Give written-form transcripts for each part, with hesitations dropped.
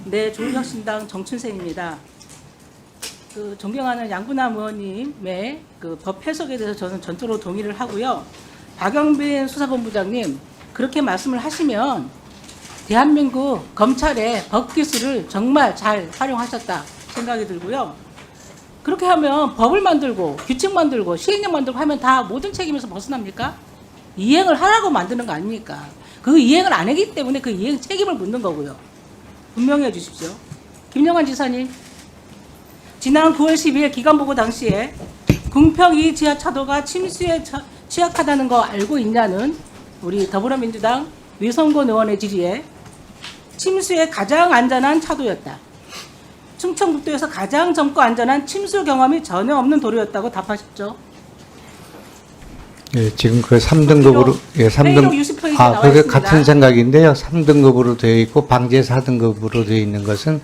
네, 조국혁신당 정춘생입니다. 존경하는 양분남 의원님의 법 해석에 대해서 저는 전적으로 동의를 하고요. 박영빈 수사본부장님, 그렇게 말씀을 하시면 대한민국 검찰의 법 기술을 정말 잘 활용하셨다 생각이 들고요. 그렇게 하면 법을 만들고 규칙 만들고 시행령 만들고 하면 다 모든 책임에서 벗어납니까? 이행을 하라고 만드는 거 아닙니까? 그 이행을 안 했기 때문에 그 이행 책임을 묻는 거고요. 분명히 해주십시오. 김영환 지사님, 지난 9월 12일 기간보고 당시에 궁평 2 지하차도가 침수에 취약하다는 거 알고 있냐는 우리 더불어민주당 위성곤 의원의 질의에 침수에 가장 안전한 차도였다. 충청북도에서 가장 젊고 안전한 침수 경험이 전혀 없는 도로였다고 답하셨죠. 예, 지금 그 3등급으로, 예, 3등, 그게 같은 생각인데요. 3등급으로 되어 있고, 방제 4등급으로 되어 있는 것은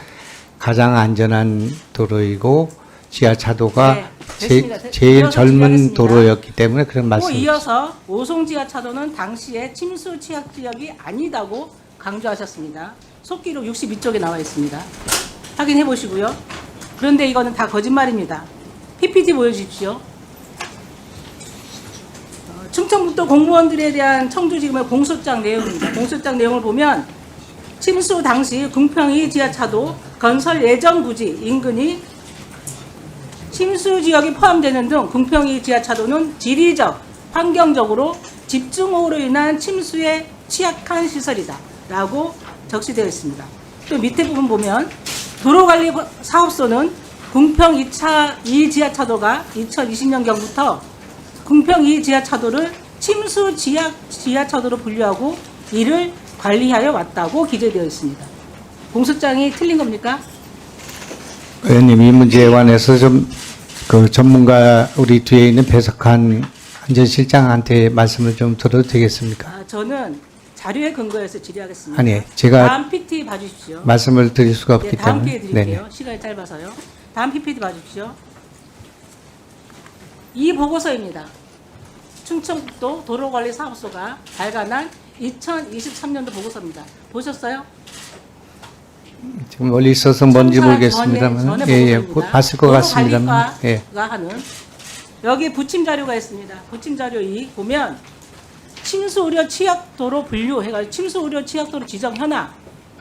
가장 안전한 도로이고, 지하차도가 네, 제일 젊은 도로였기 때문에 그런 말씀을. 이어서 오송 지하차도는 당시에 침수 취약 지역이 아니다고 강조하셨습니다. 속기록 62쪽에 나와 있습니다. 확인해 보시고요. 그런데 이거는 다 거짓말입니다. PPT 보여주십시오. 충청북도 공무원들에 대한 청주지검의 공소장 내용입니다. 공소장 내용을 보면 침수 당시 궁평2 지하차도 건설 예정 부지 인근이 침수 지역이 포함되는 등 궁평2 지하차도는 지리적, 환경적으로 집중호우로 인한 침수에 취약한 시설이다 라고 적시되어 있습니다. 또 밑에 부분 보면 도로관리사업소는 궁평 2 지하차도가 2020년경부터 궁평 2 지하차도를 침수 지하차도로 분류하고 이를 관리하여 왔다고 기재되어 있습니다. 공소장이 틀린 겁니까? 의원님, 이 문제에 관해서 좀 그 전문가 우리 뒤에 있는 배석한 안전실장한테 말씀을 좀 들어도 되겠습니까? 저는 자료에 근거해서 질의하겠습니다. 아니, 제가 다음 PPT 봐주십시오. 말씀을 드릴 수가 없기 네, 다음 때문에. 기회에 드릴게요. 시간이 짧아서요. 다음 PPT 봐주십시오. 이 보고서입니다. 충청북도 도로관리사업소가 발간한 2023년도 보고서입니다. 보셨어요? 지금 멀리 있어서 뭔지 모르겠습니다만, 전에 예, 보고서입니다. 봤을 것 같습니다만, 예. 하는 여기 부침 자료가 있습니다. 부침 자료 2 보면 침수 우려 취약도로 분류해가지고 침수 우려 취약도로 지정 현황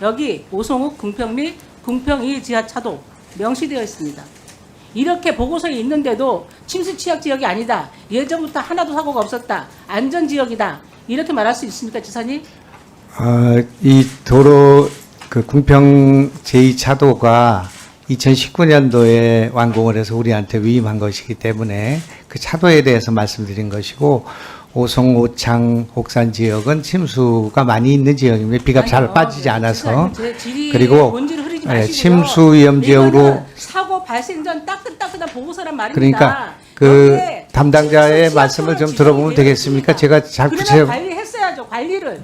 여기 오송읍 궁평리 궁평2 지하차도 명시되어 있습니다. 이렇게 보고서에 있는데도 침수 취약 지역이 아니다. 예전부터 하나도 사고가 없었다. 안전 지역이다. 이렇게 말할 수 있습니까, 지사님? 이 도로 그 궁평 제2차도가 2019년도에 완공을 해서 우리한테 위임한 것이기 때문에 그 차도에 대해서 말씀드린 것이고, 오송, 오창, 옥산 지역은 침수가 많이 있는 지역입니다. 비가 잘 빠지지 않아서. 그리고 침수 위험 지역으로 사고 발생 전 따끈따끈한 보고서란 말입니다. 그러니까 그 담당자의 말씀을 좀 들어보면 되겠습니까? 제가 잘 그러면 관리했어야죠. 관리를.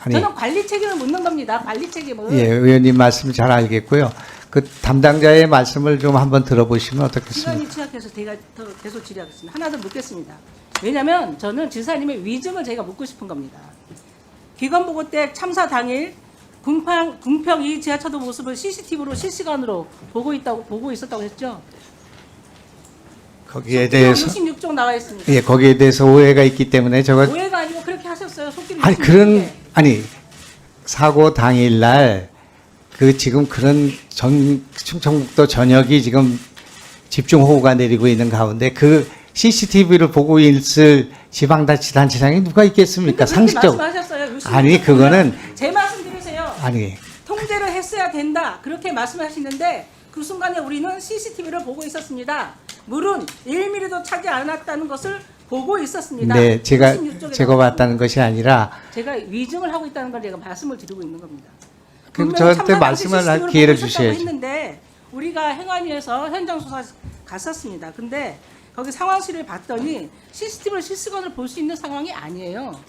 아니, 저는 관리 책임을 묻는 겁니다. 관리 책임을. 예, 의원님 말씀 잘 알겠고요. 그 담당자의 말씀을 좀 한번 들어보시면 어떻겠습니까? 시간이 취약해서 제가 더 계속 질의하겠습니다. 하나 더 묻겠습니다. 왜냐하면 저는 지사님의 위증을 제가 묻고 싶은 겁니다. 기관보고 때 참사 당일 궁평 2 지하차도 모습을 CCTV로 실시간으로 보고 있었다고 했죠. 거기에 대해서 66쪽 나와 있습니다. 예, 거기에 대해서 오해가 있기 때문에 제가 오해가 아니고 그렇게 하셨어요. 속기록 아니 사고 당일날 그 지금 그런 충청북도 전역이 지금 집중호우가 내리고 있는 가운데 그 CCTV를 보고 있을 지방자치단체장이 누가 있겠습니까? 상식적. 아니 그거는 제 말씀 들으세요. 아니 통제를 했어야 된다. 그렇게 말씀하시는데 그 순간에 우리는 CCTV를 보고 있었습니다. 물은 1mm도 차지 않았다는 것을 보고 있었습니다. 네, 제가 봤다는 것이 아니라 제가 위증을 하고 있다는 걸 제가 말씀을 드리고 있는 겁니다. 그럼 저한테 말씀을 할 기회를 주셔야죠. 했는데 우리가 행안위에서 현장 수사 갔었습니다. 근데 거기 상황실을 봤더니 CCTV를 실시간으로 볼 수 있는 상황이 아니에요.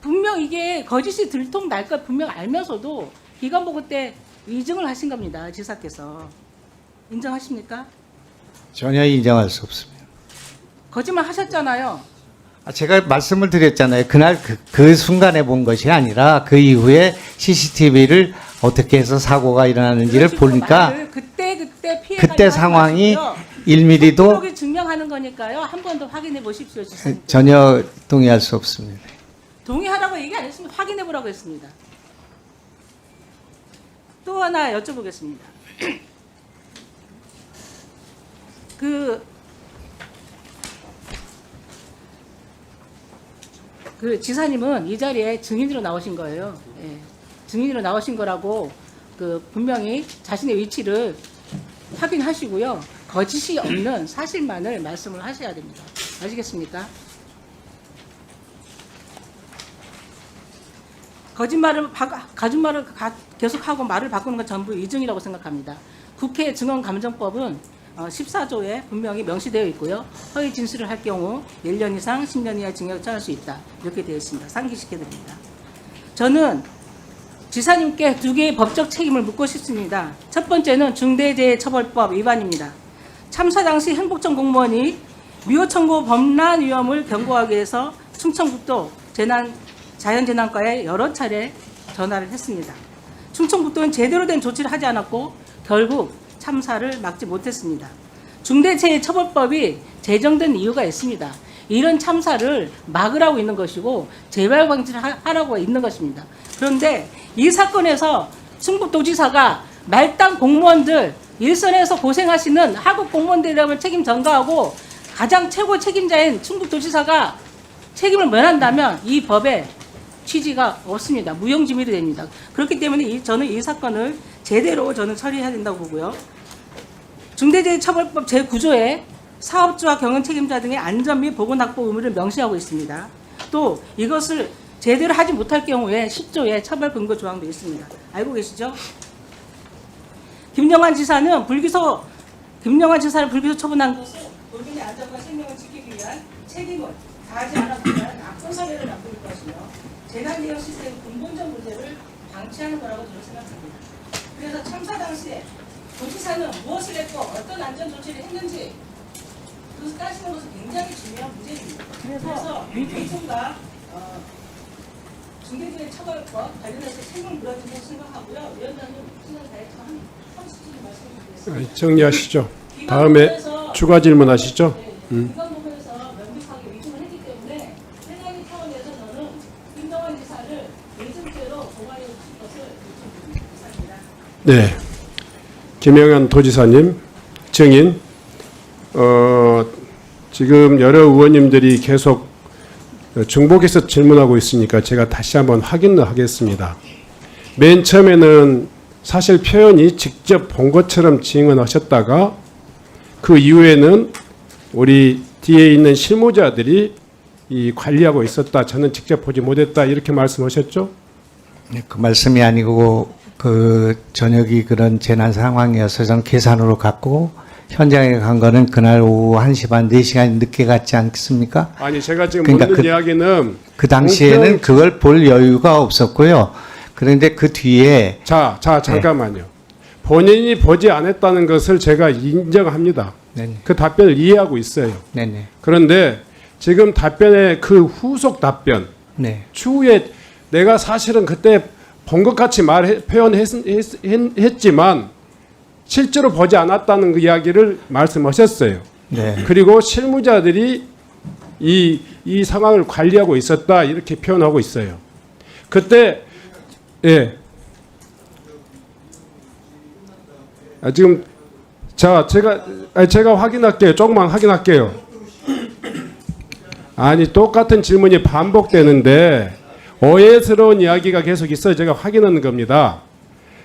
분명 이게 거짓이 들통날 것 분명 알면서도 기관보고 때 위증을 하신 겁니다. 지사께서. 인정하십니까? 전혀 인정할 수 없습니다. 거짓말 하셨잖아요. 제가 말씀을 드렸잖아요. 그날 그 순간에 본 것이 아니라 그 이후에 CCTV를 어떻게 해서 사고가 일어나는지를 그런 식으로 보니까 말을 그때 피해가 그때 상황이 1mm도 기록이 증명하는 거니까요. 한 번 더 확인해 보십시오. 지사님. 전혀 동의할 수 없습니다. 동의하라고 얘기 안 했으면 확인해 보라고 했습니다. 또 하나 여쭤보겠습니다. 그 지사님은 이 자리에 증인으로 나오신 거예요. 예. 증인으로 나오신 거라고 분명히 자신의 위치를 확인하시고요. 거짓이 없는 사실만을 말씀을 하셔야 됩니다. 아시겠습니까? 거짓말을 계속하고 말을 바꾸는 건 전부 이중이라고 생각합니다. 국회 증언감정법은 14조에 분명히 명시되어 있고요. 허위 진술을 할 경우 1년 이상 10년 이하 징역을 처할 수 있다. 이렇게 되어 있습니다. 상기시켜드립니다. 저는 지사님께 두 개의 법적 책임을 묻고 싶습니다. 첫 번째는 중대재해처벌법 위반입니다. 참사 당시 행복청 공무원이 미호청구 범란 위험을 경고하기 위해서 충청북도 자연재난과에 여러 차례 전화를 했습니다. 충청북도는 제대로 된 조치를 하지 않았고 결국 참사를 막지 못했습니다. 중대재해처벌법이 제정된 이유가 있습니다. 이런 참사를 막으라고 있는 것이고 재발 방지를 하라고 있는 것입니다. 그런데 이 사건에서 충북도지사가 말단 공무원들 일선에서 고생하시는 하급 공무원들이라면 책임 전가하고 가장 최고 책임자인 충북도지사가 책임을 면한다면 이 법의 취지가 없습니다. 무용지물이 됩니다. 그렇기 때문에 저는 이 사건을 제대로 처리해야 된다고 보고요. 중대재해처벌법 제9조에 사업주와 경영 책임자 등의 안전 및 보건 확보 의무를 명시하고 있습니다. 또 이것을 제대로 하지 못할 경우에 10조에 처벌 근거 조항도 있습니다. 알고 계시죠? 김영환 지사를 불기소 처분한 것은 국민의 안전과 생명을 지키기 위한 책임을 다하지 않았기 위한 나쁜 사례를 맡길 것이며 재난대응 시스템 근본적 문제를 방치하는 거라고 저는 생각합니다. 그래서 참사 당시에 도지사는 무엇을 했고 어떤 안전 조치를 했는지 그것을 따지는 것은 굉장히 중요한 문제입니다. 그래서 민중과 중대재해처벌법 관련해서 책임을 물어준다고 생각하고요. 위원장님 시간 다해서 한 30분 말씀드리겠습니다. 정리하시죠. 다음에 추가 질문하시죠. 이번 부분에서 명백하게 위증을 했기 때문에 생각의 차원에서 저는 김정환 지사를 위증죄로 고발해 주실 것을 요청드립니다. 네. 김영환 도지사님, 증인. 지금 여러 의원님들이 계속 중복해서 질문하고 있으니까 제가 다시 한번 확인을 하겠습니다. 맨 처음에는 사실 표현이 직접 본 것처럼 증언하셨다가 그 이후에는 우리 뒤에 있는 실무자들이 관리하고 있었다. 저는 직접 보지 못했다. 이렇게 말씀하셨죠? 네, 그 말씀이 아니고 저녁이 그런 재난 상황이어서 저는 계산으로 갔고 현장에 간 거는 그날 오후 1시 반, 4시간 늦게 갔지 않겠습니까? 아니 제가 지금 그러니까 묻는 이야기는 그 당시에는 그걸 볼 여유가 없었고요. 그런데 그 뒤에 잠깐만요. 본인이 보지 않았다는 것을 제가 인정합니다. 네네. 그 답변을 이해하고 있어요. 네네. 그런데 지금 답변의 그 후속 답변 네. 추후에 내가 사실은 그때 본 것 같이 표현했지만 실제로 보지 않았다는 그 이야기를 말씀하셨어요. 네. 그리고 실무자들이 이 상황을 관리하고 있었다 이렇게 표현하고 있어요. 그때 지금 제가 확인할게요. 조금만 확인할게요. 아니 똑같은 질문이 반복되는데 오해스러운 이야기가 계속 있어요. 제가 확인하는 겁니다.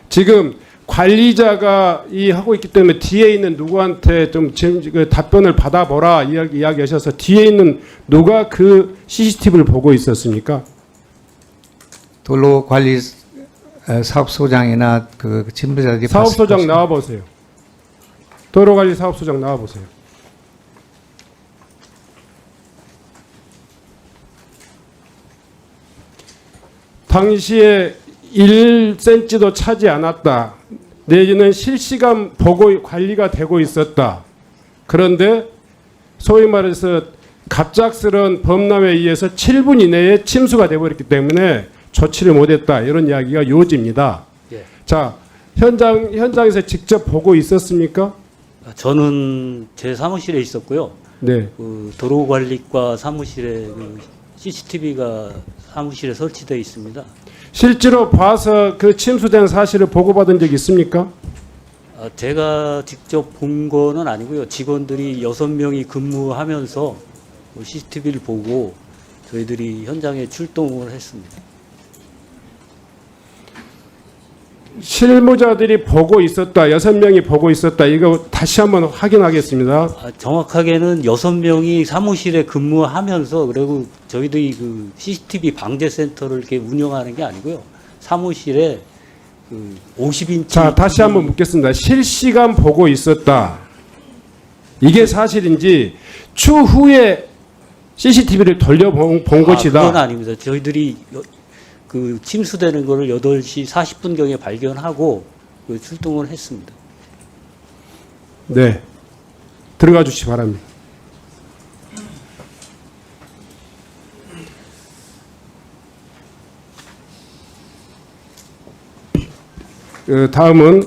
지금 관리자가 하고 있기 때문에 뒤에 있는 누구한테 좀 답변을 받아보라 이야기하셔서 뒤에 있는 누가 그 CCTV를 보고 있었습니까? 도로관리 사업소장이나 그 진부자들이 사업소장 나와보세요. 도로관리 사업소장 나와보세요. 당시에 1cm도 차지 않았다. 내지는 실시간 보고 관리가 되고 있었다. 그런데 소위 말해서 갑작스러운 범람에 의해서 7분 이내에 침수가 되어버렸기 때문에 조치를 못했다. 이런 이야기가 요지입니다. 예. 자, 현장에서 직접 보고 있었습니까? 저는 제 사무실에 있었고요. 네. 그 도로관리과 사무실에 그 CCTV가 사무실에 설치되어 있습니다. 실제로 봐서 그 침수된 사실을 보고받은 적 있습니까? 제가 직접 본 거는 아니고요. 직원들이 6명이 근무하면서 CCTV를 보고 저희들이 현장에 출동을 했습니다. 실무자들이 보고 있었다, 6명이 보고 있었다, 이거 다시 한번 확인하겠습니다. 정확하게는 6명이 사무실에 근무하면서 그리고 저희들이 그 CCTV 방제 센터를 이렇게 운영하는 게 아니고요. 사무실에 그 50인치 자, 다시 한번 묻겠습니다. 실시간 보고 있었다. 이게 사실인지 추후에 CCTV를 돌려본 것이다. 그건 아닙니다. 저희들이 그 침수되는 거를 8시 40분경에 발견하고 그 출동을 했습니다. 네. 들어가 주시기 바랍니다. 다음은